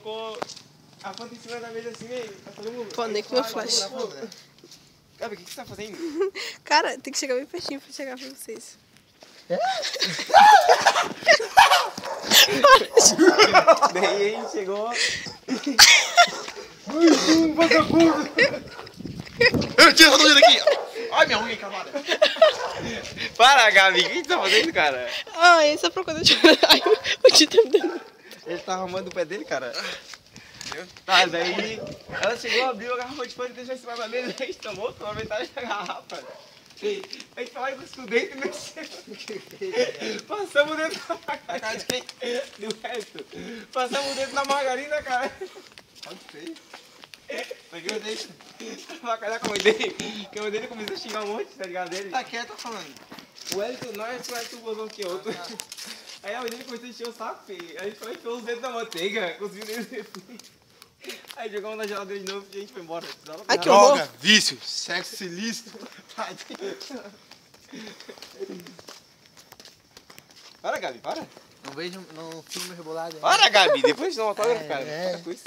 colocou a foto em cima da mesa assim, aí. Pô, nem com meu flash. Gabi, o que você tá fazendo? Cara, tem que chegar bem pertinho pra chegar pra vocês. Daí a gente chegou. Vagabundo! Tira essa nojenta aqui! Ai, minha unha cavada! Para, Gabi, o que você tá fazendo, cara? Ah, esse é pra quando eu te... Ai, o Tito tá me dando... Ele tá arrumando o pé dele, cara. Tá, daí ela chegou, abriu a garrafa de pano e deixou em cima da mesa. A gente tomou a metade da garrafa. A gente foi lá e buscou dentro e mexeu. Passamos dentro da margarina. De quem? Do resto. Passamos dentro da margarina, cara. Pode ser. Peguei o dente. Vai calhar com a mãe dele. Que a mãe dele começou a xingar um monte, tá ligado? Dele. Tá quieto, tá falando. O Elton, nós, o Elton gozou que outro. Aí a mãe dele começou a encher o saco, filho. A gente foi e enfiou os dedos da manteiga, cuspiu dentro. Aí jogamos na geladeira de novo e a gente foi embora. Ai, que horror. Droga, vício, sexo ilícito. Para, Gabi, para. Não vejo, não filme rebolado. Para, Gabi, depois de um autógrafo, cara. É. Para com isso.